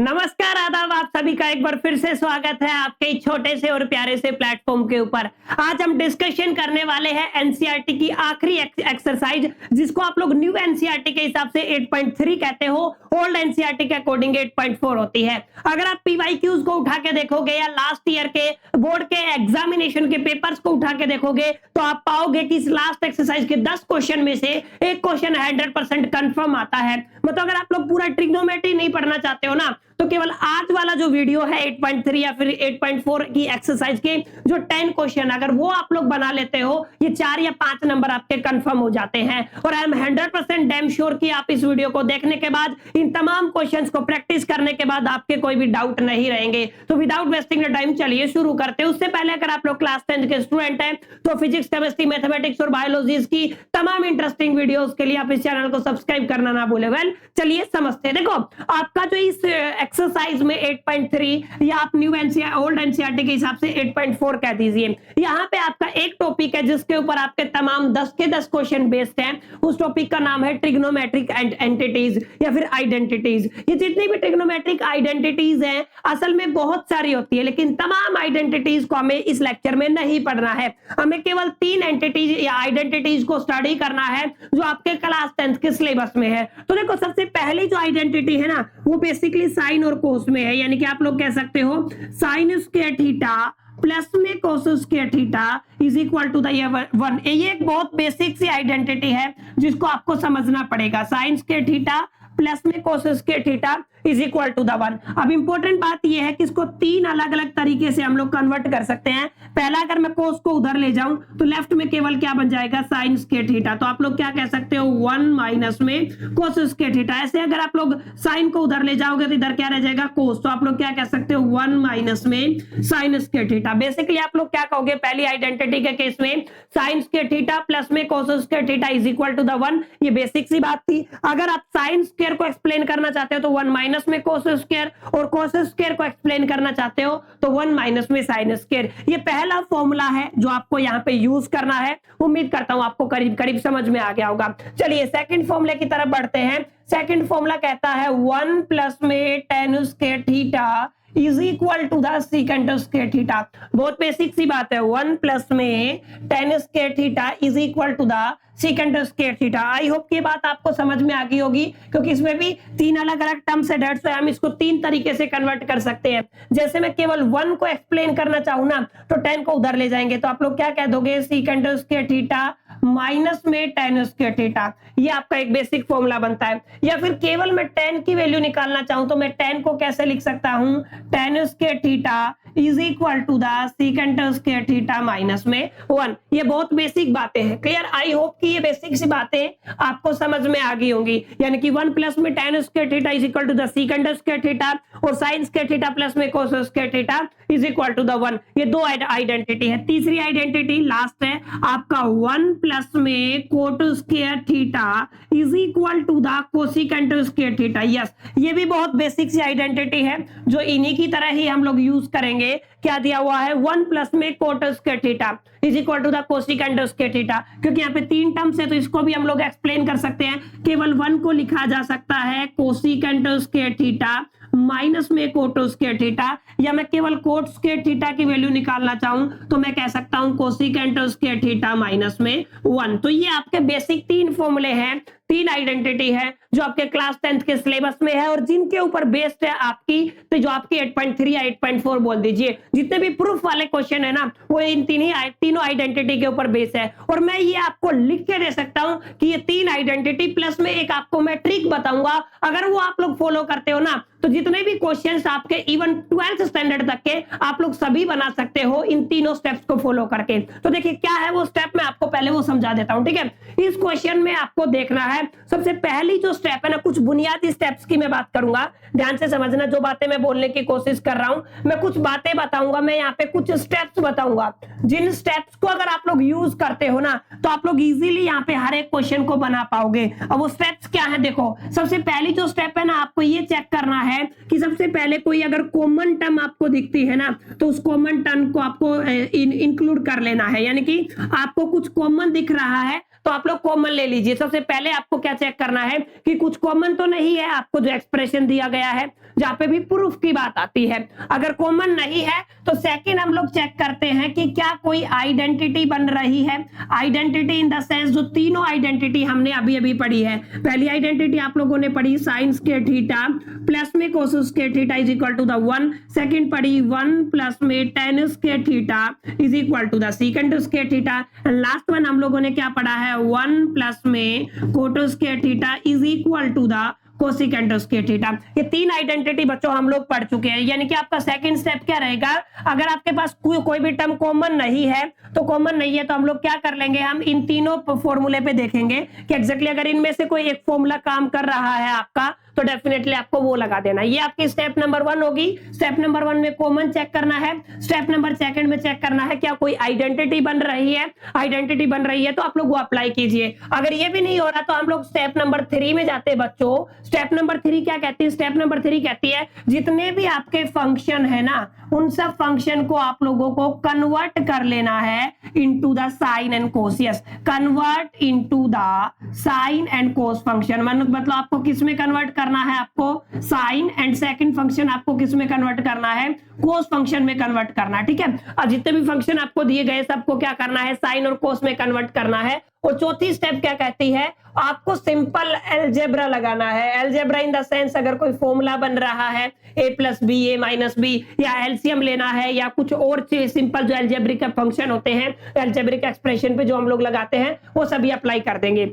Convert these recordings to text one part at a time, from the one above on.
नमस्कार, आदाब। आप सभी का एक बार फिर से स्वागत है आपके इस छोटे से और प्यारे से प्लेटफॉर्म के ऊपर। आज हम डिस्कशन करने वाले हैं एनसीईआरटी की आखिरी एक्सरसाइज, जिसको आप लोग न्यू एनसीईआरटी के हिसाब से 8.3 कहते हो, ओल्ड एनसीईआरटी के अकॉर्डिंग 8.4 होती है। अगर आप पीवाईक्यूज को उठा के देखोगे या लास्ट ईयर के बोर्ड के एग्जामिनेशन के पेपर्स को उठा के देखोगे तो आप पाओगे कि इस लास्ट एक्सरसाइज के 10 क्वेश्चन में से एक क्वेश्चन 100% कंफर्म आता है। मतलब अगर आप लोग पूरा ट्रिग्नोमेट्री नहीं पढ़ना चाहते हो ना, तो केवल आज वाला जो वीडियो है 8.3 या फिर 8.4 की एक्सरसाइज के जो 10 क्वेश्चन, अगर वो आप लोग बना लेते हो, ये 4 या 5 नंबर आपके कंफर्म हो जाते हैं। और आई एम 100% डैम श्योर कि आप इस वीडियो को देखने के बाद, इन तमाम क्वेश्चंस को प्रैक्टिस करने के बाद आपके कोई भी डाउट नहीं रहेंगे। तो विदाउट वेस्टिंग द टाइम चलिए शुरू करते हैं। उससे पहले अगर आप लोग क्लास 10 के स्टूडेंट हैं तो फिजिक्स, केमिस्ट्री, मैथमेटिक्स और बायोलॉजी की तमाम इंटरेस्टिंग वीडियोस के लिए आप इस चैनल को सब्सक्राइब करना ना भूलें। वेल, चलिए समझते हैं। देखो, आपका जो इस एक्सरसाइज में 8.3 या आप न्यू एनसीईआरटी ओल्ड एनसीईआरटी के हिसाब से 8.4 कह दीजिए, यहाँ पे आपका एक टॉपिक है जिसके ऊपर आपके तमाम 10 के 10 क्वेश्चन बेस्ड हैं। उस टॉपिक का नाम है ट्रिग्नोमेट्रिक एंटिटीज या फिर आइडेंटिटीज। ये जितनी भी ट्रिग्नोमेट्रिक आइडेंटिटीज हैं असल में बहुत सारी होती है, लेकिन तमाम आइडेंटिटीज को हमें इस लेक्चर में नहीं पढ़ना है। हमें केवल 3 एंटिटीज या आइडेंटिटीज को स्टडी करना है जो आपके क्लास 10 के सिलेबस में है। तो देखो, सबसे पहली जो आइडेंटिटी है ना, वो बेसिकली साइन और कोस में है। यानी कि आप लोग कह सकते हो साइन स्क्वायर थीटा प्लस में cos square theta is equal to the 1। ये एक बहुत बेसिक सी आइडेंटिटी है जिसको आपको समझना पड़ेगा। साइन स्क्वायर थीटा प्लस में cos square theta is equal to the 1। अब इंपॉर्टेंट बात यह है कि इसको 3 अलग अलग तरीके से हम लोग कन्वर्ट कर सकते हैं। पहला, अगर मैं कोस को उधर ले जाऊं तो लेफ्ट में केवल क्या बन जाएगा, साइन स्क्वायर थीटा। तो आप लोग क्या कह सकते हो, 1 माइनस में कोस स्क्वायर थीटा। ऐसे अगर आप लोग साइन को उधर ले जाओगे तो इधर क्या रह जाएगा, कोस। तो आप लोग क्या कह सकते हो, 1 माइनस में साइन स्क्वायर थीटा। बेसिकली आप लोग क्या कहोगे, पहली आइडेंटिटी के केस में साइन स्क्वायर थीटा प्लस में cos square theta is equal to the 1। ये बेसिक सी बात थी। अगर आप साइन स्क्वायर को एक्सप्लेन करना चाहते हो तो 1 माइनस में कोस स्क्वायर, और कोस स्क्वायर को एक्सप्लेन करना चाहते हो तो 1 माइनस में साइन स्क्वायर। ये पहला फॉर्मूला है जो आपको यहाँ पे यूज करना है। उम्मीद करता हूं आपको करीब करीब समझ में आ गया होगा। चलिए सेकंड फॉर्मूले की तरफ बढ़ते हैं। सेकंड फॉर्मूला कहता है 1 प्लस में tan square theta is equal to the secant square theta. बहुत बेसिक सी बात है। 1 प्लस में tan square theta is equal to the secant square theta. I hope कि बात आपको समझ में आ गई होगी, क्योंकि इसमें भी 3 अलग अलग टर्म्स है। डेट्स हम इसको 3 तरीके से कन्वर्ट कर सकते हैं। जैसे मैं केवल 1 को एक्सप्लेन करना चाहूं ना, तो 10 को उधर ले जाएंगे तो आप लोग क्या कह दोगे, सीकेंट स्क्वायर थीटा माइनस में टेन स्क्वायर थीटा। ये आपका एक बेसिक फॉर्मूला बनता है। या फिर केवल मैं 10 की वैल्यू निकालना चाहूं तो मैं 10 को कैसे लिख सकता हूं, tan square theta is equal to the secant square theta minus में 1। ये बहुत बेसिक बातें हैं। क्लियर? आई होप कि ये बेसिक सी बातें आपको समझ में आ गई होंगी। यानी कि 1 प्लस में tan square theta is equal to the secant square theta और साइन स्क्वायर थीटा प्लस में cos square theta is equal to the 1। ये 2 आइडेंटिटी है। तीसरी आइडेंटिटी लास्ट है आपका 1 प्लस में cot square theta is equal to the cosecant square theta. Yes, ये भी बहुत बेसिक सी आइडेंटिटी है जो इन्हीं की तरह ही हम लोग यूज करेंगे। क्या दिया हुआ है, 1 प्लस में cot square theta is equal to the cosecant square theta. क्योंकि यहाँ पे 3 टर्म्स है तो इसको भी हम लोग एक्सप्लेन कर सकते हैं। केवल 1 को लिखा जा सकता है कोसिकेंट स्क्वायर थीटा माइनस में कोट स्क्वायर थीटा, या मैं केवल कोट स्क्वायर थीटा की वैल्यू निकालना चाहूं तो मैं कह सकता हूं कोसिकेंट स्क्वायर थीटा माइनस में 1। तो ये आपके बेसिक 3 फॉर्मूले हैं, 3 आइडेंटिटी है जो आपके क्लास 10th के सिलेबस में है और जिनके ऊपर बेस्ड है आपकी, तो जो आपकी 8.3 या 8.4 बोल दीजिए, जितने भी प्रूफ वाले क्वेश्चन है ना, वो इन तीनों आइडेंटिटी के ऊपर बेस है। और मैं ये आपको लिख के दे सकता हूं कि ये 3 आइडेंटिटी प्लस में एक आपको मैं ट्रिक बताऊंगा। अगर वो आप लोग फॉलो करते हो ना, तो जितने भी क्वेश्चंस आपके इवन 12th स्टैंडर्ड तक के आप लोग सभी बना सकते हो इन तीनों स्टेप्स को फॉलो करके। तो देखिए क्या है वो स्टेप, मैं आपको पहले वो समझा देता हूं। ठीक है, इस क्वेश्चन में आपको देखना है सबसे पहली जो स्टेप है ना, कुछ बुनियादी स्टेप्स की मैं बात करूंगा। ध्यान से समझना जो बातें मैं बोलने की कोशिश कर रहा हूं। मैं कुछ बातें बताऊंगा, मैं यहाँ पे कुछ स्टेप्स बताऊंगा, जिन स्टेप्स को अगर आप लोग यूज करते हो ना तो आप लोग इजीली यहाँ पे हर एक क्वेश्चन को बना पाओगे। अब वो स्टेप्स क्या है, देखो सबसे पहली जो स्टेप है ना, आपको ये चेक करना है कि सबसे पहले कोई अगर कॉमन टर्म आपको दिखती है ना, तो उस कॉमन टर्म को आपको इंक्लूड कर लेना है। यानी कि आपको कुछ कॉमन दिख रहा है तो आप लोग कॉमन ले लीजिए। सबसे पहले आपको क्या चेक करना है कि कुछ कॉमन तो नहीं है आपको जो एक्सप्रेशन दिया गया है। जहां पे भी प्रूफ की बात आती है। अगर कॉमन नहीं है तो सेकंड हम लोग चेक करते हैं कि क्या कोई आइडेंटिटी बन रही है। आइडेंटिटी इन द सेंस जो तीनों आइडेंटिटी हमने अभी अभी पढ़ी है। पहली आइडेंटिटी आप लोगों ने पढ़ी साइन स्क्वायर थीटा प्लस में cos square theta is equal to the 1। Second पढ़ी 1 प्लस में tan square theta is equal to the secant square theta. And last one हम लोगों ने क्या पढ़ा है 1 प्लस में cot square theta is equal to the cosecant square theta. ये तीन आइडेंटिटी बच्चों हम लोग पढ़ चुके हैं। यानी कि आपका सेकंड स्टेप क्या रहेगा, अगर आपके पास कोई भी टर्म कॉमन नहीं है तो कॉमन नहीं है तो हम लोग क्या कर लेंगे, हम इन तीनों फॉर्मूले पे देखेंगे कि एग्जैक्टली अगर इनमें से कोई एक फॉर्मूला काम कर रहा है आपका तो डेफिनेटली आपको वो लगा देना। ये आपकी स्टेप नंबर 1 होगी। स्टेप नंबर 1 में कॉमन चेक करना है। स्टेप नंबर 2 में चेक करना है क्या कोई आइडेंटिटी बन रही है। आइडेंटिटी बन रही है तो आप लोग वो अप्लाई कीजिए। अगर ये भी नहीं हो रहा तो हम लोग स्टेप नंबर 3 में जाते हैं बच्चों। स्टेप नंबर 3 क्या कहती है, स्टेप नंबर 3 कहती है जितने भी आपके फंक्शन है ना उन सब फंक्शन को आप लोगों को कन्वर्ट कर लेना है into the sine and cos. Yes, convert into the sine and cos function. मतलब आपको किस में कन्वर्ट करना है, आपको साइन, एंड सेकंड फंक्शन आपको किस में कन्वर्ट करना है, कोस फंक्शन में कन्वर्ट करना है। ठीक है, अब जितने भी फंक्शन आपको दिए गए सबको क्या करना है, साइन और कोस में कन्वर्ट करना है। और चौथी स्टेप क्या कहती है, आपको सिंपल अलजेब्रा लगाना है। अलजेब्रा इन द सेंस अगर कोई फॉर्मूला बन रहा है a plus B A minus B, या एलसीएम लेना है या कुछ और सिंपल जो अलजेब्रिक फंक्शन होते हैं अलजेब्रिक एक्सप्रेशन पे जो हम लोग लगाते हैं वो सभी अप्लाई कर देंगे।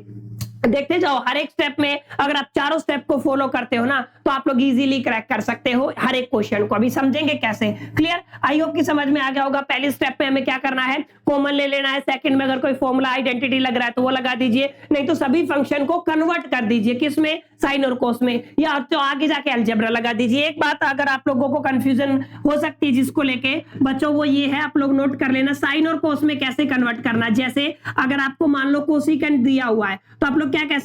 देखते जाओ हर एक स्टेप में अगर आप चारों स्टेप को फॉलो करते हो ना तो आप लोग इजीली क्रैक कर सकते हो हर एक क्वेश्चन को। अभी समझेंगे कैसे, क्लियर। आई होप कि समझ में आ गया होगा। पहली स्टेप में हमें क्या करना है, कॉमन ले लेना है। सेकंड में अगर कोई फॉर्मूला आइडेंटिटी लग रहा है तो वो लगा दीजिए, नहीं तो सभी फंक्शन को कन्वर्ट कर दीजिए किसमें, साइन और कोस में, या तो आगे जाके अलजेब्रा लगा दीजिए। एक बात अगर आप लोगों को कंफ्यूजन हो सकती है जिसको लेके बच्चों, वो ये है, आप लोग नोट कर लेना साइन और कोस में कैसे कन्वर्ट करना। जैसे अगर आपको मान लो कोसिकेंट दिया हुआ है तो आप लोग क्या कह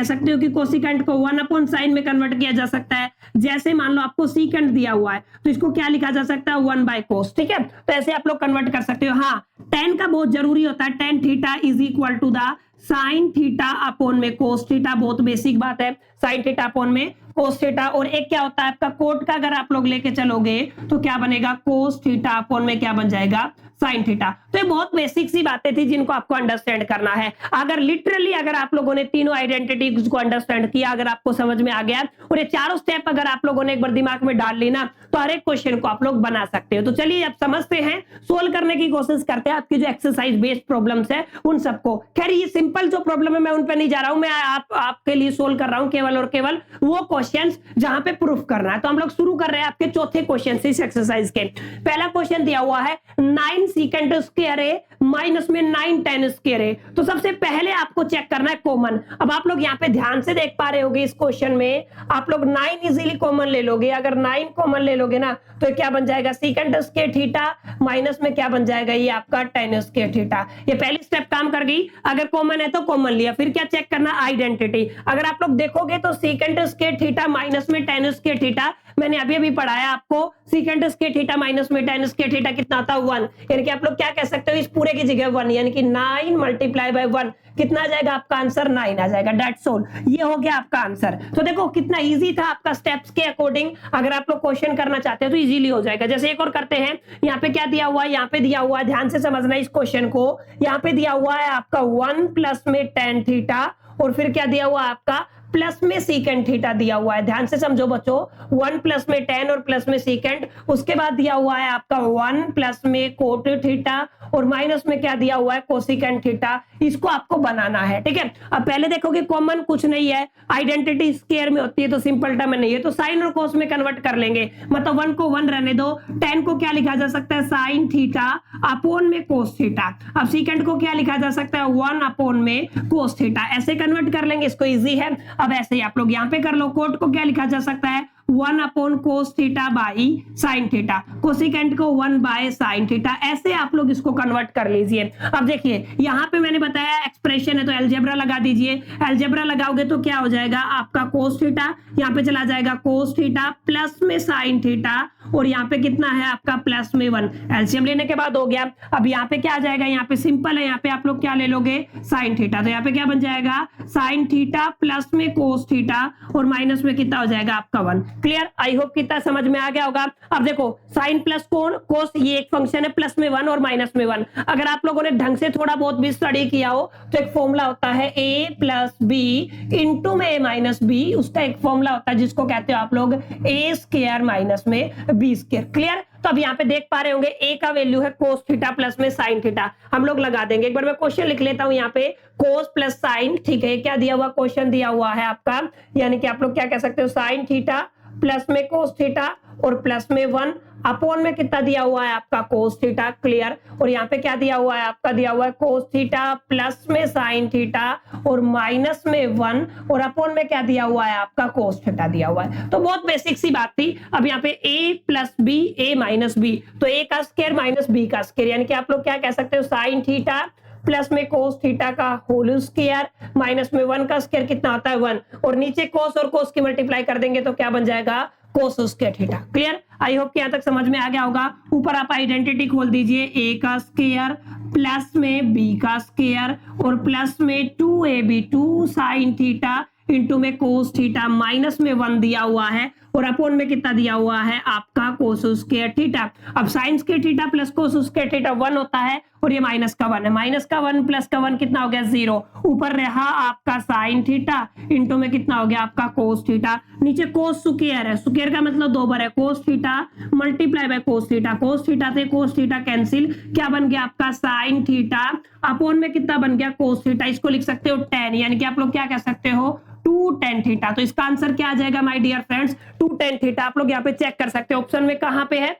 सकते हो कि कोसिकेंट को 1/sin में कन्वर्ट किया जा सकता है। जैसे मान लो आपको सीकेंट दिया हुआ है तो इसको क्या लिखा जा सकता है, 1/cos। ठीक है, तो ऐसे आप लोग कन्वर्ट कर सकते हो। हाँ, tan का बहुत जरूरी होता है। tan theta is equal to the sine theta upon में कोस थीटा, बहुत बेसिक बात है। साइन थीटा अपॉन में कोस थीटा। और एक क्या होता है आपका कोट का, अगर आप लोग लेके चलोगे तो क्या बनेगा, कोस थीटा अपॉन में क्या बन जाएगा, साइन थीटा। तो ये बहुत बेसिक सी बातें थी जिनको आपको अंडरस्टैंड करना है। अगर लिटरली अगर आप लोगों ने तीनों आइडेंटिटीज को अंडरस्टैंड किया, अगर आपको समझ में आ गया और ये चारों स्टेप अगर आप लोगों ने एक बार दिमाग में डाल ली ना तो हर एक क्वेश्चन को आप लोग बना सकते हो। तो चलिए अब समझते हैं, सोल्व करने की कोशिश करते हैं आपकी जो एक्सरसाइज बेस्ड प्रॉब्लम्स है उन सबको। खैर ये सिंपल जो प्रॉब्लम है मैं उन पे नहीं जा रहा हूं, मैं आपके लिए सोल्व कर रहा हूं केवल और केवल वो क्वेश्चंस जहां पे प्रूफ करना है। तो हम लोग शुरू कर रहे हैं आपके चौथे क्वेश्चन से इस एक्सरसाइज के। पहला क्वेश्चन दिया हुआ है 9 सीकेंट स्क्वायर है माइनस में 9 tan स्क्वायर है। तो सबसे पहले आपको चेक करना है कॉमन। अब आप लोग यहाँ पे ध्यान से देख पा रहे होगे इस क्वेश्चन में आप लोग 9 इजीली कॉमन ले लोगे। अगर 9 कॉमन ले लोगे ना तो क्या बन जाएगा, सीकेंट स्क्वायर थीटा माइनस में क्या बन जाएगा, ये आपका tan स्क्वायर थीटा। ये पहली स्टेप काम कर गई। अगर कॉमन है तो कॉमन लिया, फिर क्या चेक करना, आइडेंटिटी। अगर आप लोग देखोगे तो सीकेंट स्क्वायर थीटा माइनस में tan स्क्वायर थीटा, मैंने अभी अभी पढ़ाया आपको, सीकेंट स्क्वायर थीटा माइनस में tan स्क्वायर थीटा कितना आता है, 1। यानी कि आप लोग क्या कह सकते हो, इस पूरे की जगह 1, यानी कि 9 मल्टीप्लाई बाय 1 कितना आ जाएगा, आपका आंसर 9 आ जाएगा। दैट्स ऑल, ये हो गया आपका आंसर। तो देखो कितना इजी था आपका स्टेप्स के अकॉर्डिंग। अगर आप लोग क्वेश्चन करना चाहते हो तो इजीली हो जाएगा। जैसे एक और करते हैं, यहाँ पे क्या दिया हुआ है, यहाँ पे दिया हुआ है, ध्यान से समझना इस क्वेश्चन को। यहाँ पे दिया हुआ है आपका 1 प्लस में tan थीटा और फिर क्या दिया हुआ है आपका प्लस में सीकेंट थीटा दिया हुआ है। ध्यान से समझो बच्चों, 1 प्लस में tan और प्लस में सीकेंट, उसके बाद दिया हुआ है आपका 1 प्लस में कोट थीटा और माइनस में क्या दिया हुआ है, कोसिकेंट थीटा। इसको आपको बनाना है, ठीक है। अब पहले देखोगे कॉमन कुछ नहीं है, आइडेंटिटी स्क्वायर में होती है तो सिंपल टर्म में नहीं है, तो साइन और कोस में कन्वर्ट कर लेंगे। मतलब 1 को 1 रहने दो, tan को क्या लिखा जा सकता है, साइन थीटा अपॉन में कोस थीटा। अब सीकेंट को क्या लिखा जा सकता है, 1 अपॉन में कोस थीटा। ऐसे कन्वर्ट कर लेंगे, इसको इजी है। अब ऐसे ही आप लोग यहां पे कर लो, कोट को क्या लिखा जा सकता है, 1 upon cos theta by sine theta, cosecant को 1 बाय साइन थीटा। ऐसे आप लोग इसको कन्वर्ट कर लीजिए। अब देखिए यहाँ पे मैंने बताया एक्सप्रेशन है तो अलजेब्रा लगा दीजिए। अलजेब्रा लगाओगे तो क्या हो जाएगा आपका कोस थीटा, यहाँ पे चला जाएगा कोस थीटा प्लस में साइन थीटा और यहाँ पे कितना है आपका प्लस में 1। एलसीएम लेने के बाद हो गया। अब यहाँ पे क्या आ जाएगा, यहाँ पे सिंपल है, यहाँ पे आप लोग क्या ले लोगे साइन थीटा, तो यहाँ पे क्या बन जाएगा साइन थीटा प्लस में कोस थीटा और माइनस में कितना हो जाएगा आपका 1। क्लियर, आई होप कितना समझ में आ गया होगा। अब देखो साइन प्लस कोस ये एक फंक्शन है प्लस में 1 और माइनस में 1। अगर आप लोगों ने ढंग से थोड़ा बहुत भी स्टडी किया हो तो एक फॉर्मूला होता है a प्लस बी इंटू में a माइनस बी, उसका एक फॉर्मूला होता है जिसको कहते हो आप लोग a स्क्वायर माइनस में b स्क्वायर। क्लियर, तो अब यहाँ पे देख पा रहे होंगे a का वैल्यू है कोस थीटा प्लस में साइन थीटा, हम लोग लगा देंगे। एक बार मैं क्वेश्चन लिख लेता हूं यहाँ पे, कोस प्लस साइन, ठीक है, क्या दिया हुआ क्वेश्चन दिया हुआ है आपका, यानी कि आप लोग क्या कह सकते हो साइन थीटा प्लस में कोस थीटा और प्लस में 1 अपॉन में कितना दिया हुआ है आपका कोस थीटा। क्लियर, और यहाँ पे क्या दिया हुआ है आपका, दिया हुआ है कोस थीटा प्लस में साइन थीटा और माइनस में 1 और अपॉन में क्या दिया हुआ है आपका कोस थीटा दिया हुआ है। तो बहुत बेसिक सी बात थी। अब यहाँ पे a plus B a minus B, तो a का स्क्वायर माइनस b का स्क्वायर, यानी कि आप लोग क्या कह सकते हो साइन थीटा प्लस में कोस थीटा का होल स्क्वायर माइनस में 1 का स्क्वायर कितना होता है 1, और नीचे कोस और कोस की मल्टीप्लाई कर देंगे तो क्या बन जाएगा कोस square theta. Clear, I hope कि यहां तक समझ में आ गया होगा। ऊपर आप आइडेंटिटी खोल दीजिए, a का स्क्वायर प्लस में b का स्क्वायर और प्लस में 2ab 2 साइन थीटा इंटू में कोस थीटा माइनस में 1 दिया हुआ है और अपॉन में कितना दिया हुआ है आपका कोस स्क्वायर थीटा। अब sign square theta plus cos square theta 1 होता है और ये माइनस का 1 है, माइनस का 1 प्लस का 1 कितना हो गया 0, ऊपर रहा आपका साइन थीटा इंटू में कितना हो गया आपका कोस थीटा, नीचे कोस स्क्वायर है, स्क्वायर का मतलब 2 बार है, cos theta multiply by cos theta, cos theta से कोस थीटा कैंसिल, क्या बन गया आपका साइन थीटा अपॉन में कितना बन गया कोस थीटा, इसको लिख सकते हो 10, यानी कि आप लोग क्या कह सकते हो 2 tan थीटा। तो इसका आंसर क्या आ जाएगा my dear friends 2 tan theta. आप लोग यहाँ पे चेक कर सकते हो ऑप्शन में कहां पे है,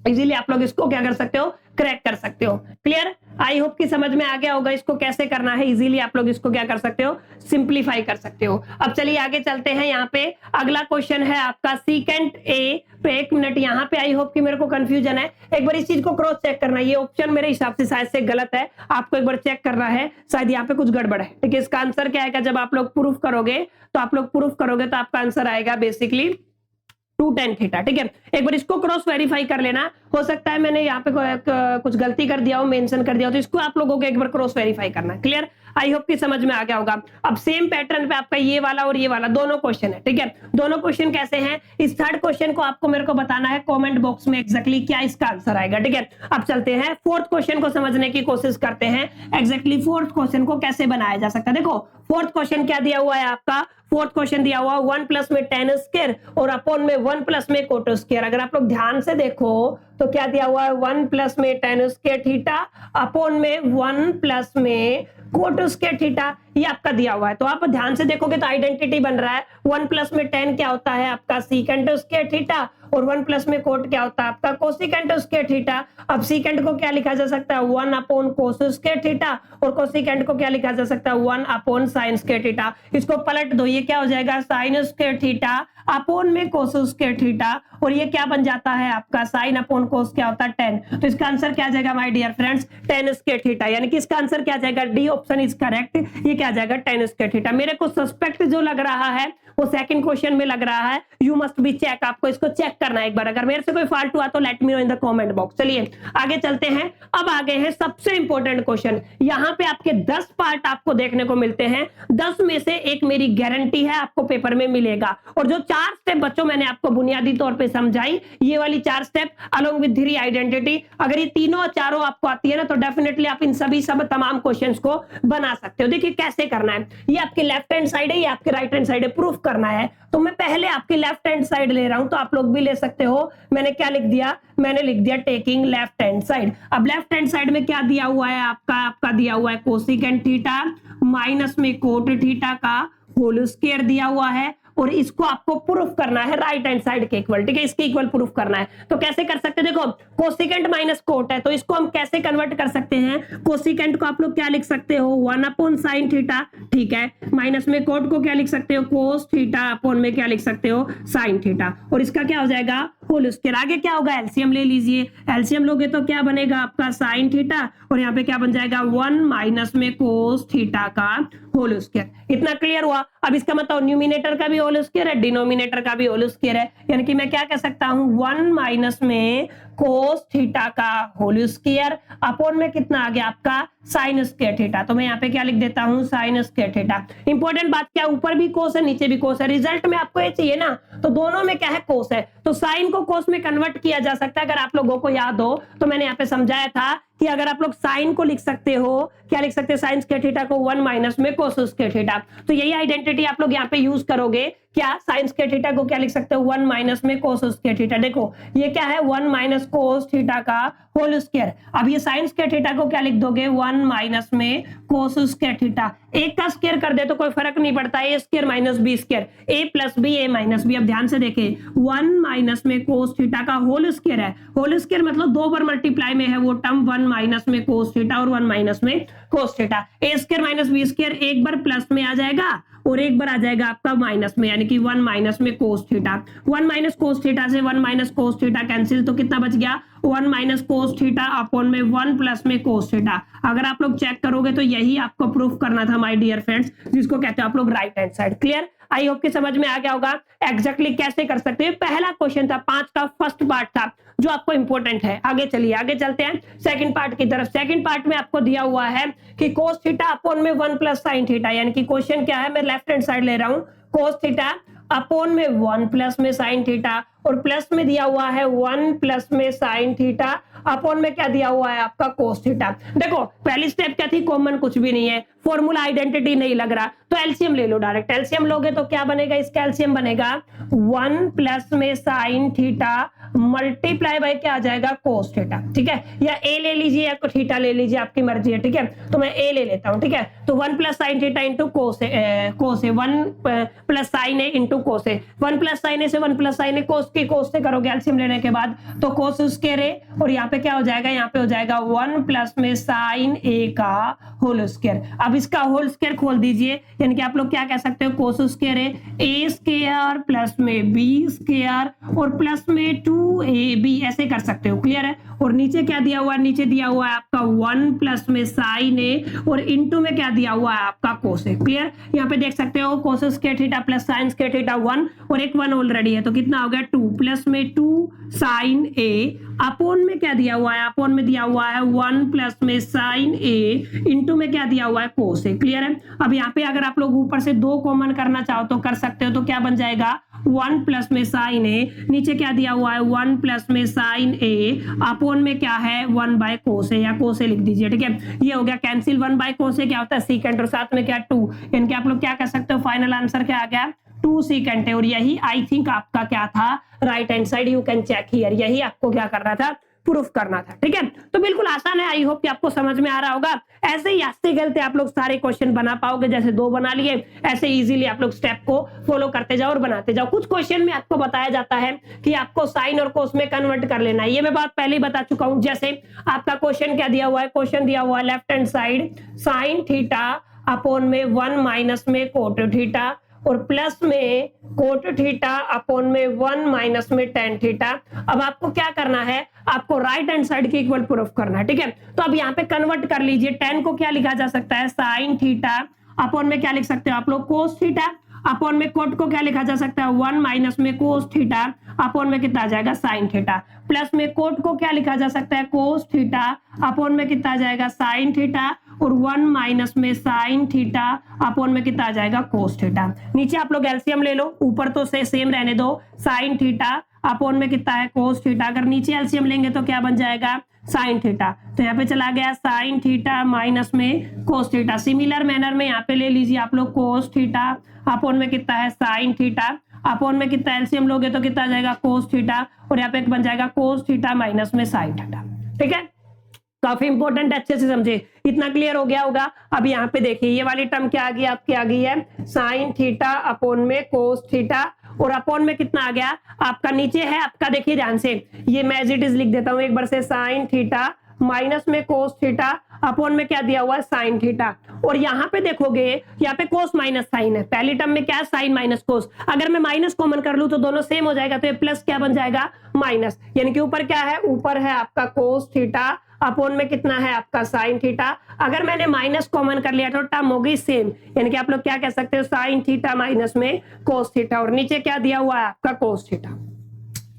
इजीली आप लोग इसको क्या कर सकते हो क्रैक कर सकते हो। क्लियर, आई होप कि समझ में आ गया होगा इसको कैसे करना है, इजीली आप लोग इसको क्या कर सकते हो सिंप्लीफाई कर सकते हो। अब चलिए आगे चलते हैं, यहाँ पे अगला क्वेश्चन है आपका सीकेंट ए पे 1 मिनट, यहाँ पे आई होप कि मेरे को कंफ्यूजन है, एक बार इस चीज को क्रॉस चेक करना है, ये ऑप्शन मेरे हिसाब से शायद से गलत है, आपको एक बार चेक करना है, शायद यहाँ पे कुछ गड़बड़ है। ठीक है, इसका आंसर क्या आएगा, जब आप लोग प्रूफ करोगे तो आपका आंसर आएगा बेसिकली 2 tan थीटा। ठीक है, एक बार इसको क्रॉस वेरीफाई कर लेना, हो सकता है मैंने यहाँ पे कुछ गलती कर दिया हो, मेंशन कर दिया हो, तो इसको आप लोगों को एक बार क्रॉस वेरीफाई करना है। क्लियर, आई होप कि समझ में आ गया होगा। अब सेम पैटर्न पे आपका ये वाला और ये वाला दोनों क्वेश्चन है। ठीक है, दोनों क्वेश्चन कैसे हैं, इस थर्ड क्वेश्चन को आपको मेरे को बताना है कमेंट बॉक्स में एग्जैक्टली क्या इसका आंसर आएगा। ठीक है, अब चलते हैं फोर्थ क्वेश्चन को समझने की कोशिश करते हैं, एग्जैक्टली फोर्थ क्वेश्चन को कैसे बनाया जा सकता है। देखो फोर्थ क्वेश्चन क्या दिया हुआ है आपका, फोर्थ क्वेश्चन दिया हुआ 1 प्लस में tan स्क्वायर और अपॉन में 1 प्लस में कोट स्क्वायर। अगर आप लोग ध्यान से देखो तो क्या दिया हुआ है 1 प्लस में tan स्क्वायर थीटा अपॉन में 1 प्लस में कोट स्क्वायर थीटा, ये आपका दिया हुआ है। तो आप ध्यान से देखोगे तो आइडेंटिटी बन रहा है, 1 प्लस में tan क्या होता है आपका सीकेंट स्क्वायर थीटा और 1 प्लस में कोट क्या होता है आपका कोसिकेंट स्क्वायर थीटा। अब सीकेंट को क्या लिखा जा सकता है 1 अपॉन कोस स्क्वायर थीटा और कोसिकेंट को क्या लिखा जा सकता है 1 अपॉन साइन स्क्वायर थीटा। इसको पलट दो, ये क्या हो जाएगा साइन स्क्वायर थीटा अपॉन में कोस स्क्वायर थीटा और ये क्या बन जाता है आपका साइन अपॉन कोस क्या होता है tan। तो इसका आंसर क्या आ जाएगा my dear friends tan square theta, यानी कि इसका आंसर क्या आ जाएगा डी ऑप्शन इज करेक्ट, ये क्या आ जाएगा tan स्क्वायर थीटा। मेरे को सस्पेक्ट जो लग रहा है वो सेकंड क्वेश्चन में लग रहा है, यू मस्ट बी चेक, आपको इसको चेक करना है एक बार, अगर मेरे से कोई फॉल्ट हुआ तो let me know in the comment box. चलिए आगे चलते हैं, अब आगे है सबसे इंपॉर्टेंट क्वेश्चन। यहाँ पे आपके 10 पार्ट आपको देखने को मिलते हैं, 10 में से एक मेरी गारंटी है आपको पेपर में मिलेगा, और जो 4 स्टेप बच्चों मैंने आपको बुनियादी तौर पे समझाई, ये वाली 4 स्टेप अलोंग विद 3 आइडेंटिटी, अगर ये तीनों और चारों आपको आती है ना तो डेफिनेटली आप इन सभी तमाम क्वेश्चंस को बना सकते हो। देखिए कैसे करना है, ये आपके लेफ्ट हैंड साइड है, ये आपके राइट हैंड साइड है, प्रूफ करना है तो मैं पहले आपकी लेफ्ट हैंड साइड ले रहा हूं, तो आप लोग भी ले सकते हो। मैंने क्या लिख दिया, मैंने लिख दिया टेकिंग लेफ्ट हैंड साइड। अब लेफ्ट हैंड साइड में क्या दिया हुआ है आपका दिया हुआ है कोसिकेंट थीटा माइनस में कोट थीटा का होल स्क्वायर दिया हुआ है, और इसको आपको प्रूफ करना है राइट हैंड साइड के इक्वल। ठीक है, इसके इक्वल प्रूफ करना है, तो कैसे कर सकते हैं, देखो कोसिकेंट माइनस कोट है तो इसको हम कैसे कन्वर्ट कर सकते हैं, कोसिकेंट को आप लोग क्या लिख सकते हो 1 अपॉन साइन थीटा, ठीक है, माइनस में कोट को क्या लिख सकते हो कोस थीटा अपॉन में क्या लिख सकते हो साइन थीटा, और इसका क्या हो जाएगा होल स्क्वायर। आगे क्या होगा, एलसीएम ले लीजिए, एलसीएम लोगे तो क्या बनेगा आपका साइन थीटा और यहाँ पे क्या बन जाएगा 1 माइनस में कोस थीटा का होल स्क्वायर। इतना क्लियर हुआ। अब इसका मतलब न्यूमिनेटर का भी होल स्क्वायर है, डिनोमिनेटर का भी होल स्क्वायर है, यानी कि मैं क्या कह सकता हूं 1 माइनस में कोस थीटा का होल स्क्वायर अपॉन में कितना आ गया आपका साइन स्क्वायर थीटा। तो मैं यहाँ पे क्या लिख देता हूं साइन स्क्वायर थीटा। इंपॉर्टेंट बात क्या, ऊपर भी कोस है नीचे भी कोस है, रिजल्ट में आपको ये चाहिए ना, तो दोनों में क्या है कोस है, तो साइन को कोस में कन्वर्ट किया जा सकता है। अगर आप लोगों को याद हो तो मैंने यहाँ पे समझाया था कि अगर आप लोग साइन को लिख सकते हो, क्या लिख सकते हैं साइन स्क्वायर थीटा को 1 माइनस में कोस स्क्वायर थीटा, तो यही आइडेंटिटी आप लोग यहाँ पे यूज करोगे। क्या साइन स्क्वायर थीटा को क्या लिख सकते हो 1 माइनस में कोस स्क्वायर थीटा। देखो ये क्या है 1 माइनस कोस थीटा का होल स्क्वायर। अब ये साइन स्क्वायर थीटा को क्या लिख दोगे 1 माइनस में कोस स्क्वायर थीटा। एक का स्क्वायर कर दे तो कोई फर्क नहीं पड़ता, ए square minus B square, A plus B A minus B. अब ध्यान से देखें 1 माइनस में कोस थीटा का होल स्क्वायर है, होल स्क्वायर मतलब दो बार मल्टीप्लाई में है वो टर्म 1 माइनस में कोस थीटा और 1 माइनस में कोस थीटा। ए स्क्वायर माइनस बी स्क्वायर एक बार प्लस में आ जाएगा और एक बार आ जाएगा आपका माइनस में, यानी कि 1 माइनस में cos theta. 1 minus cos theta से 1 माइनस कोस थीटा कैंसिल, तो कितना बच गया 1 माइनस कोस थीटा अपॉन में 1 प्लस में कोस थीटा। अगर आप लोग चेक करोगे तो यही आपको प्रूफ करना था माय डियर फ्रेंड्स, जिसको कहते हैं आप लोग right hand side. Clear, I hope कि समझ में आ गया होगा एग्जैक्टली कैसे कर सकते हैं। पहला क्वेश्चन था 5 का फर्स्ट पार्ट था जो आपको इंपॉर्टेंट है। आगे चलिए, आगे चलते हैं सेकंड पार्ट की तरफ। सेकंड पार्ट में आपको दिया हुआ है कि कोस थीटा अपॉन में 1 प्लस साइन थीटा, यानी कि क्वेश्चन क्या है, मैं लेफ्ट हैंड साइड ले रहा हूं, कोस थीटा अपॉन में 1 प्लस में साइन थीटा और प्लस में दिया हुआ है 1 प्लस में साइन थीटा अपॉन में क्या दिया हुआ है आपका कोस थीटा। देखो पहली स्टेप क्या थी, कॉमन कुछ भी नहीं है, फॉर्मूला आइडेंटिटी नहीं लग रहा, तो एलसीएम ले लो डायरेक्ट। एलसीएम लोगे तो क्या बनेगा, इसका एलसीएम बनेगा 1 प्लस में साइन थीटा मल्टीप्लाई बाय क्या आ जाएगा कोस थीटा। ठीक है, या ए ले लीजिए या थीटा ले लीजिए, आपकी मर्जी है। ठीक है, तो मैं ए ले लेता हूं। ठीक है, तो 1 plus sign theta into cos है, 1 प्लस साइन ए इंटू कोस है, 1 प्लस साइन ए से 1 प्लस साइन ए कोस की कोस से करोगे एलसीएम लेने के बाद, तो कोस स्क्वायर ए और यहाँ पे क्या हो जाएगा, यहाँ पे हो जाएगा 1 प्लस में साइन ए का होल स्क्वायर। अब इसका होल स्क्वायर खोल दीजिए, यानी कि आप लोग क्या कह सकते हो कोस स्क्वायर है ए स्क्वायर प्लस में बी स्क्वायर और प्लस में 2ab, ऐसे कर सकते हो। क्लियर है, और नीचे क्या दिया हुआ है, नीचे दिया हुआ है आपका 1 प्लस में साइन ए और इनटू में क्या दिया हुआ है आपका कोस ए। क्लियर, यहाँ पे देख सकते हो कोस square theta plus sign square theta 1 और एक 1 ऑलरेडी है, तो कितना हो गया 2 प्लस में 2 साइन ए अपॉन में क्या दिया हुआ है, अपॉन में दिया हुआ है 1 प्लस में साइन ए इनटू में क्या दिया हुआ है कोस ए। क्लियर है, अब यहाँ पे अगर आप लोग ऊपर से 2 कॉमन करना चाहो तो कर सकते हो, तो क्या बन जाएगा 1 प्लस में साइन ए, नीचे क्या दिया हुआ है 1 प्लस में साइन ए अपॉन में क्या है 1 बाय कोस ए, या कोस ए लिख दीजिए। ठीक है, ये हो गया कैंसिल, 1 बाय कोस ए क्या होता है सीकेंट और साथ में क्या 2, यानी कि आप लोग क्या कर सकते हो फाइनल आंसर क्या आ गया 2 सीकेंट है। और यही आई थिंक आपका क्या था right hand side, you can check here, यही आपको क्या करना था प्रूफ करना था। ठीक है, तो बिल्कुल आसान है, आई होप कि आपको समझ में आ रहा होगा। ऐसे ही आस्ते गलते आप लोग सारे क्वेश्चन बना पाओगे, जैसे 2 बना लिए, ऐसे इजीली आप लोग स्टेप को फॉलो करते जाओ और बनाते जाओ। कुछ क्वेश्चन में आपको बताया जाता है कि आपको साइन और कोस में कन्वर्ट कर लेना है, ये मैं बात पहले ही बता चुका हूं। जैसे आपका क्वेश्चन क्या दिया हुआ है, क्वेश्चन दिया हुआ है left hand side sign theta upon में 1 माइनस में कोट थीटा और प्लस में कोट थीटा अपॉन में 1 माइनस में टेन थीटा। अब आपको क्या करना है, आपको राइट हैंड साइड के इक्वल प्रूफ करना है। ठीक है, तो अब यहाँ पे कन्वर्ट कर लीजिए, टेन को क्या लिखा जा सकता है साइन थीटा अपॉन में क्या लिख सकते हो आप लोग कोस थीटा, अपॉन में कोट को क्या लिखा जा सकता है 1 माइनस में कोस थीटा अपॉन में कितना आ जाएगा साइन थीटा, प्लस में कोट को क्या लिखा जा सकता है कोस थीटा अपॉन में कितना आ जाएगा साइन थीटा और 1 माइनस में साइन थीटा अपॉन में कितना आ जाएगा कोस थीटा। नीचे आप लोग एलसीएम ले लो, ऊपर तो से सेम रहने दो, साइन थीटा अपॉन में कितना है कोस थीटा, अगर नीचे एलसीएम लेंगे तो क्या बन जाएगा साइन थीटा, तो यहाँ पे चला गया साइन थीटा माइनस में कोस थीटा। सिमिलर मैनर में यहाँ पे ले लीजिए आप लोग कोस थीटा अपॉन में कितना है साइन थीटा अपॉन में कितना एलसीएम लोगे तो कितना आ जाएगा कोस थीटा और यहाँ पे बन जाएगा कोस थीटा माइनस में साइन थीटा। ठीक है, काफी इंपॉर्टेंट, अच्छे से समझे, इतना क्लियर हो गया होगा। अब यहाँ पे देखिए ये वाली टर्म क्या आ गई आपकी, आ गई है साइन थीटा अपॉन में कोस थीटा और अपॉन में कितना आ गया आपका नीचे है आपका, देखिए ध्यान से, ये मैं एज इट इज लिख देता हूं एक बार से, साइन थीटा माइनस में कोस थीटा अपॉन में क्या दिया हुआ है साइन थीटा। और यहाँ पे देखोगे यहाँ पे कोस माइनस साइन है, पहली टर्म में क्या साइन माइनस कोस, अगर मैं माइनस कॉमन कर लूं तो दोनों सेम हो जाएगा, तो ये प्लस क्या बन जाएगा माइनस, यानी कि ऊपर क्या है, ऊपर है आपका कोस थीटा अपॉन में कितना है आपका साइन थीटा। अगर मैंने माइनस कॉमन कर लिया तो टर्म हो गई सेम, यानी कि आप लोग क्या कह सकते हो साइन थीटा माइनस में कोस थीटा, और नीचे क्या दिया हुआ है आपका कोस थीटा।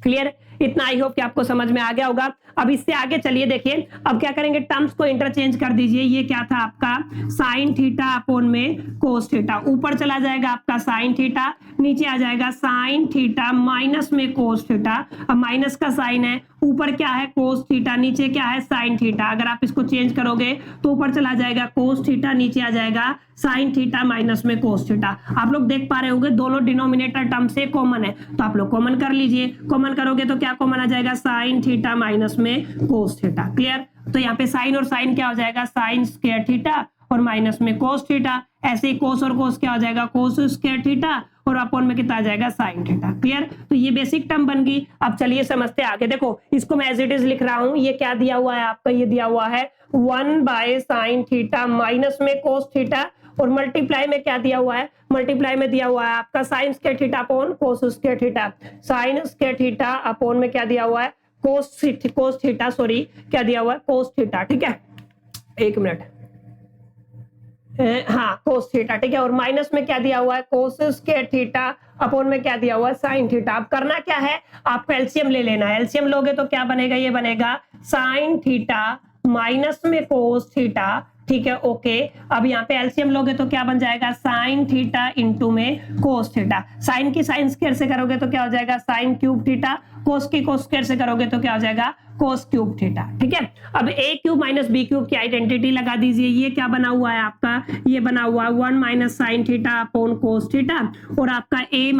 क्लियर, इतना आई होप कि आपको समझ में आ गया होगा। अब इससे आगे चलिए देखिए, अब क्या करेंगे, टर्म्स को इंटरचेंज कर दीजिए। ये क्या था आपका साइन थीटा अपॉन में कोस थीटा, ऊपर चला जाएगा आपका साइन थीटा, नीचे आ जाएगा साइन थीटा माइनस में कोस थीटा। अब माइनस का साइन है, ऊपर क्या है कोस थीटा, नीचे क्या है साइन थीटा। अगर आप इसको चेंज करोगे तो ऊपर चला जाएगा कोस थीटा, नीचे आ जाएगा साइन थीटा माइनस में कोस थीटा। आप लोग देख पा रहे होंगे दोनों डिनोमिनेटर टर्म से कॉमन है, तो आप लोग कॉमन कर लीजिए। कॉमन करोगे तो क्या कॉमन आ जाएगा साइन थीटा माइनस में कोस थीटा। क्लियर, तो यहाँ पे साइन और साइन क्या हो जाएगा साइन स्क्वायर थीटा और माइनस में कोस थीटा। ऐसे ही कोस और कोस क्या हो जाएगा कोस स्क्वायर थीटा और अपॉन में कितना आ जाएगा साइन थीटा। क्लियर, तो ये बेसिक टर्म बन गई। अब चलिए समझते हैं आगे। देखो इसको मैं एज इट इज लिख रहा हूं, ये क्या दिया हुआ है आपका, ये दिया हुआ है 1 बाय साइन थीटा माइनस में कोस थीटा, और मल्टीप्लाई में क्या दिया हुआ है, मल्टीप्लाई में दिया हुआ है आपका साइन स्क्वायर थीटा अपॉन कोस square theta. Sign square theta upon में क्या दिया हुआ है कोस थीटा, सॉरी क्या दिया हुआ है कोस थीटा। ठीक है, एक मिनट, हाँ कोस थीटा। ठीक है, और माइनस में क्या दिया हुआ है कोस स्क्वायर थीटा अपॉन में क्या दिया हुआ है साइन थीटा। अब करना क्या है, आपको एलसीएम ले लेना है। एलसीएम लोगे तो क्या बनेगा, ये बनेगा साइन थीटा माइनस में कोस थीटा। ठीक है, ओके। अब यहाँ पे एलसीएम लोगे तो क्या बन जाएगा साइन थीटा इंटू में कोस थीटा। साइन की साइन स्क्वायर से करोगे तो क्या हो जाएगा साइन क्यूब थीटा, कोस की कोस स्क्वायर से करोगे तो क्या हो जाएगा कोस क्यूब थीटा। ठीक है, अब ए क्यूब माइनस बी क्यूब की आइडेंटिटी लगा दीजिए। ये क्या बना हुआ है आपका, ये बना हुआ है 1 minus sign theta upon cos theta, और आपका ए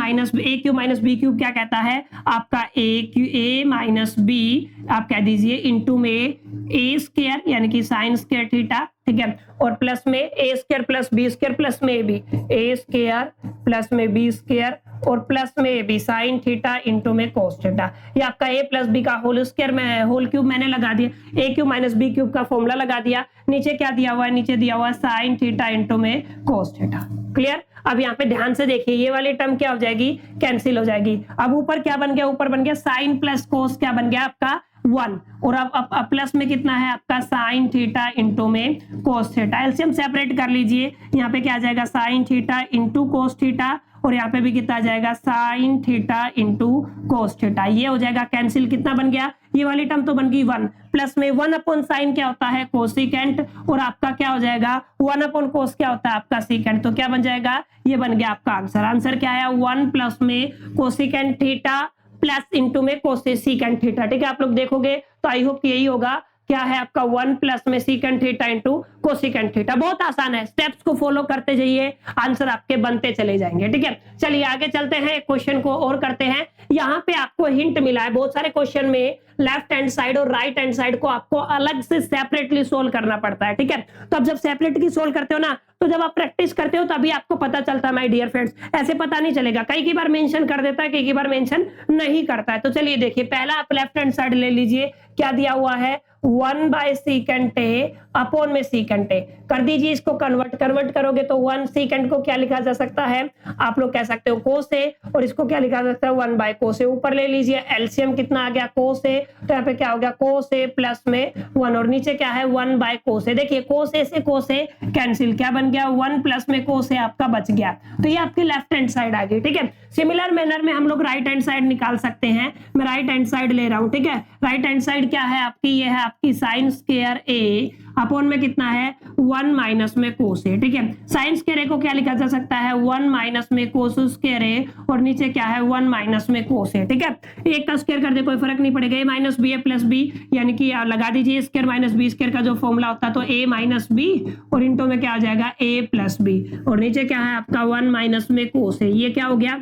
क्यूब माइनस बी क्यूब क्या कहता है आपका ए माइनस बी, आप कह दीजिए इंटू में ए स्क्वायर यानी कि साइन स्क्वायर थीटा। ठीक है, और प्लस में a square plus b square plus में बी, ए स्क्वायर प्लस में बी स्क्वायर और प्लस में बी साइन थीटा इंटू में कोस थीटा। ये आपका ए प्लस बी का होल स्क्वायर में होल क्यूब मैंने लगा दिया, a cube minus b cube का फॉर्मूला लगा दिया। नीचे क्या दिया हुआ है, नीचे दिया हुआ है साइन थीटा इंटू में कोस थीटा। क्लियर, अब यहाँ पे ध्यान से देखिए, ये वाली टर्म क्या हो जाएगी कैंसिल हो जाएगी। अब ऊपर क्या बन गया, ऊपर बन गया साइन प्लस कोस क्या बन गया आपका 1, और अब प्लस में कितना है आपका साइन थीटा इंटू में कोस थीटा। एलसीएम सेपरेट कर लीजिए, यहाँ पे क्या आ जाएगा sign theta into cos theta, और यहाँ पे भी कितना आ जाएगा sign theta into cos theta. ये हो जाएगा कैंसिल, कितना बन गया, ये वाली टर्म तो बन गई 1, प्लस में 1 अपॉन साइन क्या होता है कोसिकेंट, और आपका क्या हो जाएगा 1 अपॉन कोस क्या होता है आपका सीकेंट। तो क्या बन जाएगा, ये बन गया आपका आंसर। आंसर क्या है 1 प्लस में कोसिकेंट थीटा प्लस इंटू में कोसेसिकेंट थीटा। ठीक है, आप लोग देखोगे तो आई होप यही होगा, क्या है आपका 1 प्लस में secant theta into cosecant theta. बहुत आसान है, स्टेप्स को फॉलो करते जाइए, आंसर आपके बनते चले जाएंगे। ठीक है, चलिए आगे चलते हैं, एक क्वेश्चन को और करते हैं। यहाँ पे आपको हिंट मिला है, बहुत सारे क्वेश्चन में लेफ्ट हैंड साइड और राइट हैंड साइड को आपको अलग से सेपरेटली सोल्व करना पड़ता है। ठीक है, तो अब जब सेपरेटली सोल्व करते हो ना, तो जब आप प्रैक्टिस करते हो तभी आपको पता चलता है माय डियर फ्रेंड्स, ऐसे पता नहीं चलेगा। कई बार मेंशन कर देता है, कई बार मेंशन नहीं करता है। तो चलिए देखिए, पहला आप लेफ्ट हैंड साइड ले लीजिए, क्या दिया हुआ है 1 बाय सीकेंट ए अपॉन में सीकेंट ए कर दीजिए। इसको कन्वर्ट करोगे तो 1 सीकेंट को क्या लिखा जा सकता है, आप लोग कह सकते हो कोस ए, और इसको क्या लिखा जा सकता है 1 बाय कोस ए। ऊपर ले लीजिए, एलसीएम कितना आ गया कोस ए, तो यहाँ पे क्या हो गया कोस ए प्लस में 1, और नीचे क्या है 1 बाय कोस ए। देखिए कोस ए से कोस ए कैंसिल, क्या बन गया 1 प्लस में कोस ए आपका बच गया। तो ये आपकी लेफ्ट हैंड साइड आ गई। ठीक है, सिमिलर मैनर में हम लोग राइट हैंड साइड निकाल सकते हैं। मैं राइट हैंड साइड ले रहा हूं। ठीक है, राइट हैंड साइड क्या है आपकी, ये है आपकी साइन स्क्वायर ए अपॉन में कितना है 1 माइनस में कोस ए। ठीक है, साइन स्क्वायर ए को क्या लिखा जा सकता है 1 माइनस में कोस स्क्वायर ए, और नीचे क्या है 1 माइनस में कोस ए। ठीक है, एक का स्क्वायर कर दे कोई फर्क नहीं पड़ेगा, ए minus B A plus B, यानी कि लगा दीजिए स्क्वायर माइनस बी स्क्वायर का जो फॉर्मूला होता है, तो ए माइनस बी और इंटू में क्या आ जाएगा ए प्लस बी, और नीचे क्या है आपका 1 माइनस में कोस ए। ये क्या हो गया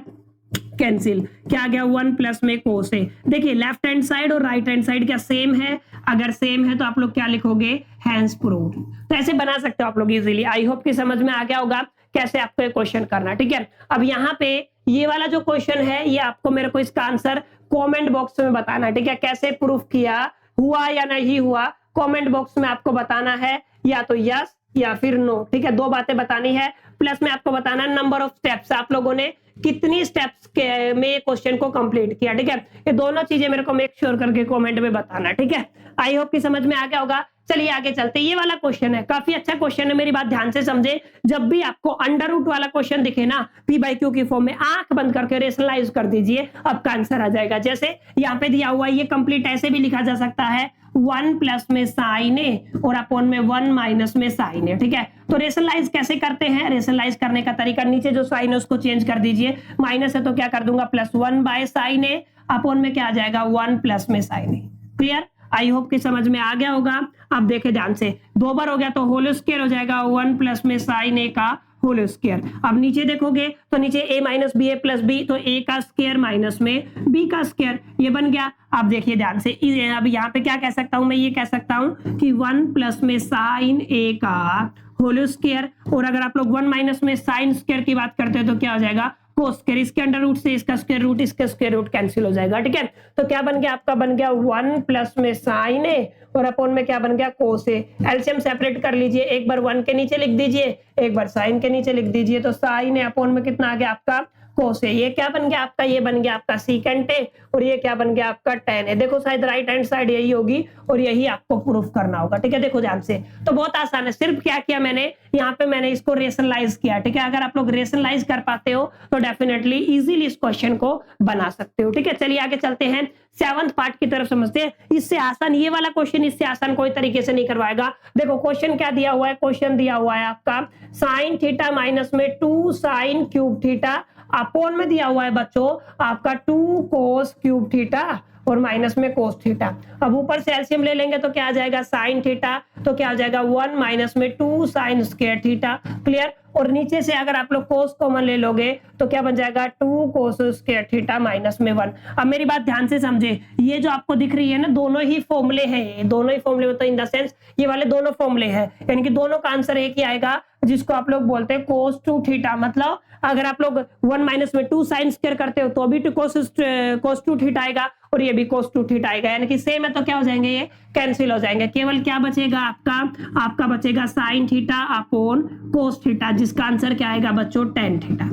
कैंसिल, क्या आ गया 1 प्लस में कोस ए। देखिए लेफ्ट हैंड साइड और राइट हैंड साइड क्या सेम है, अगर सेम है तो आप लोग क्या लिखोगे हैंस प्रूव्ड। तो ऐसे बना सकते हो आप लोग इजीली। आई होप कि समझ में आ गया होगा कैसे आपको ये क्वेश्चन करना। ठीक है, अब यहाँ पे ये वाला जो क्वेश्चन है, ये आपको मेरे को इसका आंसर कमेंट बॉक्स में बताना है। ठीक है, कैसे प्रूफ किया, हुआ या नहीं हुआ, कमेंट बॉक्स में आपको बताना है। या तो यस या फिर नो, ठीक है, दो बातें बतानी है। प्लस में आपको बताना है नंबर ऑफ स्टेप्स, आप लोगों ने कितनी स्टेप्स के में क्वेश्चन को कंप्लीट किया, ठीक है। ये दोनों चीजें मेरे को मेक श्योर करके कमेंट में बताना, ठीक है। आई होप कि समझ में आ गया होगा। चलिए आगे चलते। ये वाला क्वेश्चन है, काफी अच्छा क्वेश्चन है, मेरी बात ध्यान से समझे। जब भी आपको अंडर रूट वाला क्वेश्चन दिखे ना, पी बाई क्यू की फॉर्म में, आंख बंद करके रेशनलाइज कर दीजिए, आपका आंसर आ जाएगा। जैसे यहाँ पे दिया हुआ है, ये कंप्लीट ऐसे भी लिखा जा सकता है, 1 प्लस में साइन ए और अपॉन में 1 माइनस में साइन ए, ठीक है। तो रेशनलाइज कैसे करते हैं? रेशनलाइज करने का तरीका, नीचे जो साइन है उसको चेंज कर दीजिए, माइनस है तो क्या कर दूंगा, plus 1 by sine A, upon में क्या आ जाएगा, 1 प्लस में sine A. Clear? I hope कि समझ में आ गया होगा। अब देखे ध्यान से, 2 बार हो गया तो होल स्क्वायर हो जाएगा 1 प्लस में साइन ए का होल स्क्वायर। अब नीचे देखोगे तो नीचे a minus B A plus B, तो a का स्क्वायर माइनस में b का स्क्वायर, ये बन गया। अब देखिए ध्यान से, अब यहाँ पे क्या कह सकता हूं मैं, ये कह सकता हूं कि 1 प्लस में साइन a का होल स्क्वायर, और अगर आप लोग 1 माइनस में साइन स्क्वायर की बात करते हैं तो क्या हो जाएगा, कोस स्क्वायर। इसके अंडर रूट से इसका स्क्वायर रूट, इसका स्क्वायर रूट कैंसिल हो जाएगा, ठीक है। तो क्या बन गया आपका, बन गया 1 प्लस में साइन ए और अपॉन में क्या बन गया, कोस ए। एलसीएम सेपरेट कर लीजिए, एक बार 1 के नीचे लिख दीजिए, एक बार साइन के नीचे लिख दीजिए, तो साइन ए अपॉन में कितना आ गया आपका, कोस ए। ये क्या बन गया आपका, ये बन गया आपका सीकेंट ए, और ये क्या बन गया आपका टेन ए। देखो शायद राइट हैंड साइड यही होगी और यही आपको प्रूफ करना होगा, ठीक है। देखो ध्यान से, तो बहुत आसान है, सिर्फ क्या किया मैंने यहाँ पे, मैंने इसको रेशनलाइज किया, ठीक है। अगर आप लोग रेशनलाइज कर पाते हो तो डेफिनेटली इजीली इस क्वेश्चन को बना सकते हो, ठीक है। चलिए आगे चलते हैं, 7th पार्ट की तरफ समझते हैं। इससे आसान, ये वाला क्वेश्चन इससे आसान कोई तरीके से नहीं करवाएगा। देखो क्वेश्चन क्या दिया हुआ है, क्वेश्चन दिया हुआ है आपका साइन थीटा माइनस में 2 साइन क्यूब थीटा, अपॉन में दिया हुआ है बच्चों आपका 2 कोस क्यूब थीटा और माइनस में कोस थीटा। अब ऊपर से एलसीएम ले लेंगे तो क्या आ जाएगा, साइन थीटा, तो क्या आ जाएगा 1 माइनस में 2 साइन स्क्वायर थीटा। क्लियर? और नीचे से अगर आप लोग कोस कॉमन ले लोगे तो क्या बन जाएगा, 2 कोस स्क्वायर थीटा माइनस में 1। अब मेरी बात ध्यान से समझे, ये जो आपको दिख रही है ना, दोनों ही फॉर्मूले हैं, दोनों ही फॉर्मूले, तो इन द सेंस ये वाले दोनों फॉर्मूले हैं, यानी कि दोनों का आंसर एक ही आएगा, जिसको आप लोग बोलते हैं कोस 2 थीटा। मतलब अगर आप लोग 1 माइनस में 2 साइन स्क्वायर करते हो तो भी कोस 2 थीटा आएगा, और ये भी कोस 2 थीटा आएगा, यानी कि सेम है तो क्या हो जाएंगे, ये कैंसिल हो जाएंगे। केवल क्या बचेगा आपका बचेगा sign theta upon cos theta, जिसका आंसर क्या आएगा बच्चों, टेन थीटा।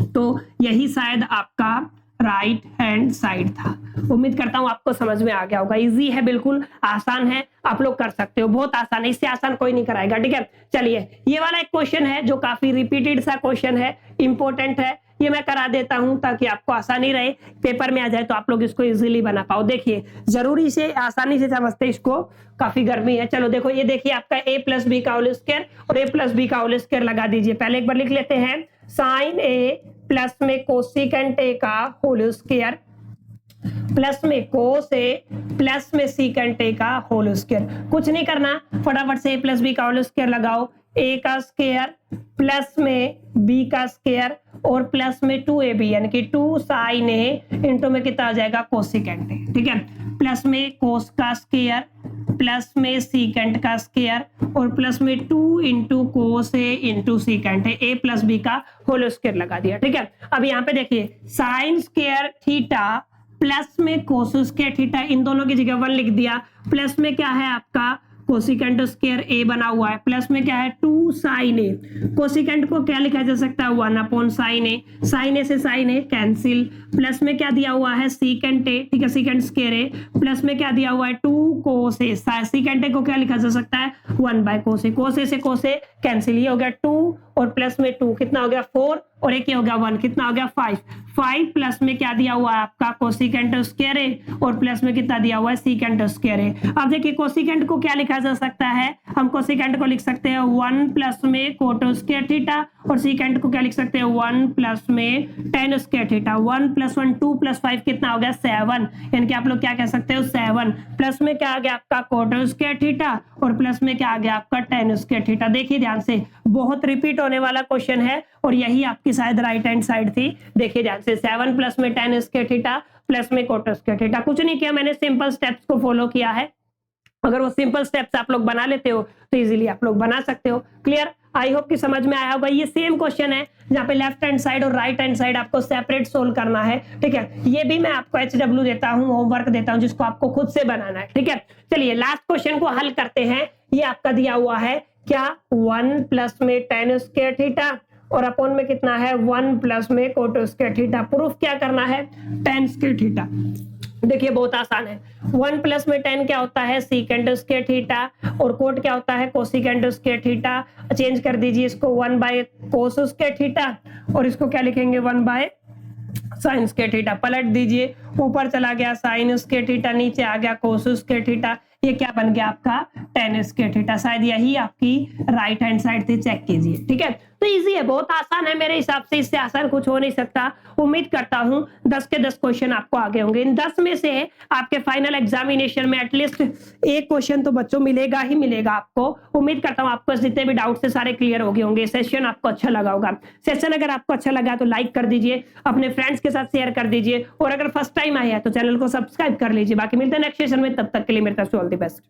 तो यही शायद आपका राइट हैंड साइड था। उम्मीद करता हूं आपको समझ में आ गया होगा। इजी है, बिल्कुल आसान है, आप लोग कर सकते हो, बहुत आसान है, इससे आसान कोई नहीं कराएगा, ठीक है। चलिए ये वाला एक क्वेश्चन है जो काफी रिपीटेड सा क्वेश्चन है, इंपॉर्टेंट है, ये मैं करा देता हूं ताकि आपको आसानी रहे, पेपर में आ जाए तो आप लोग इसको इजीली बना पाओ। देखिए जरूरी से आसानी से समझते इसको, काफी गर्मी है। चलो देखो, ये देखिए आपका a प्लस बी का होल स्क्वायर और a प्लस बी का होल स्क्वायर लगा दीजिए। पहले एक बार लिख लेते हैं, साइन ए प्लस में कोसिकेंट ए का होल स्क्वायर प्लस में कोस ए प्लस में सीकेंट ए का होल स्क्वायर। कुछ नहीं करना, फटाफट से a प्लस बी का होल स्क्वायर लगाओ, a का स्क्वायर प्लस में b का स्क्वायर और प्लस में 2ab, यानी कि 2 साइन ए इंटू में कितना आ जाएगा, कोसिकेंट ए, ठीक है। प्लस में कोस का स्क्वायर प्लस में सीकेंट का स्क्वायर और प्लस में 2 into cos A into secant A, a plus B का होल स्क्वायर लगा दिया, ठीक है। अब यहाँ पे देखिए साइन स्क्वायर थीटा प्लस में कोस स्क्वायर थीटा, इन दोनों की जगह 1 लिख दिया, प्लस में क्या है आपका कोसिकेंट स्क्वायर ए बना हुआ है, प्लस में क्या है 2 साइन ए। कोसिकेंट को क्या लिखा जा सकता है, 1 अपॉन साइन ए, साइन ए से साइन ए कैंसिल, प्लस में क्या दिया हुआ है सीकेंट ए, ठीक है, सीकेंट स्क्वायर ए, प्लस में क्या दिया हुआ है 2 कोस ए, सीकेंट ए को क्या लिखा जा सकता है 1 बाय कोस ए, कोस ए से कोस ए कैंसिल, ये हो गया 2 और प्लस में 2 कितना हो गया 4 और एक ये हो गया 1, कितना हो गया 5 प्लस में क्या दिया हुआ है आपका कोसिकेंट स्क्वायर ए और प्लस में कितना दिया हुआ है सीकेंट स्क्वायर ए। अब देखिए कोसिकेंट को क्या लिखा जा सकता है, हम कोसिकेंट को लिख सकते हैं 1 प्लस में कोट स्क्वायर थीटा और सीकेंट को क्या लिख सकते हैं 1 प्लस में tan square theta. 1 plus 1 2 plus 5 कितना हो गया 7, यानी कि आप लोग क्या कह सकते हो 7, प्लस में क्या आ गया आपका कोट स्क्वायर थीटा और प्लस में क्या आ गया आपका टेन स्क्वायर थीटा। देखिए ध्यान से, बहुत रिपीट होने वाला क्वेश्चन है और यही आपकी शायद राइट हैंड साइड थी। देखिए ध्यान से, 7 प्लस में टेन स्क्वायर थीटा प्लस में कोट स्क्वायर थीटा। कुछ नहीं किया मैंने, सिंपल स्टेप्स को फॉलो किया है। अगर वो सिंपल स्टेप्स आप लोग बना लेते हो तो इजीली आप लोग बना सकते हो। क्लियर? आई होप कि समझ में आया होगा। ये सेम क्वेश्चन है जहाँ पे लेफ्ट हैंड साइड और राइट हैंड साइड आपको सेपरेट सोल्व करना है, ठीक है। ये भी मैं आपको HW देता हूँ, होमवर्क देता हूँ, जिसको आपको खुद से बनाना है, ठीक है। चलिए लास्ट क्वेश्चन को हल करते हैं। ये आपका दिया हुआ है क्या, 1 प्लस में tan स्क्वायर थीटा और अपॉन में कितना है 1 प्लस में कोट स्क्वायर थीटा। प्रूफ क्या करना है, tan स्क्वायर थीटा। देखिए बहुत आसान है, 1 प्लस में tan क्या होता है सीकेंड स्क्वायर थीटा और कोट क्या होता है कोसिकेंड स्क्वायर थीटा। चेंज कर दीजिए इसको 1 बाय कोस स्क्वायर थीटा और इसको क्या लिखेंगे 1 बाय साइन स्क्वायर थीटा। पलट दीजिए, ऊपर चला गया साइन स्क्वायर थीटा, नीचे आ गया कोस स्क्वायर थीटा। ये क्या बन गया आपका tan स्क्वायर थीटा। शायद यही आपकी राइट हैंड साइड से चेक कीजिए, ठीक है। तो इजी है, बहुत आसान है मेरे हिसाब से, इससे आसान कुछ हो नहीं सकता। उम्मीद करता हूं 10 के 10 क्वेश्चन आपको आगे होंगे। इन 10 में से आपके फाइनल एग्जामिनेशन में एटलीस्ट एक क्वेश्चन तो बच्चों मिलेगा ही मिलेगा आपको। उम्मीद करता हूं आपको जितने भी डाउट से सारे क्लियर हो गए होंगे। सेशन आपको अच्छा लगा होगा। सेशन अगर आपको अच्छा लगा तो लाइक कर दीजिए, अपने फ्रेंड्स के साथ शेयर कर दीजिए और अगर फर्स्ट टाइम आए हैं तो चैनल को सब्सक्राइब कर लीजिए। बाकी मिलते हैं नेक्स्ट सेशन में, तब तक के लिए मेरे तरफ से ऑल द बेस्ट।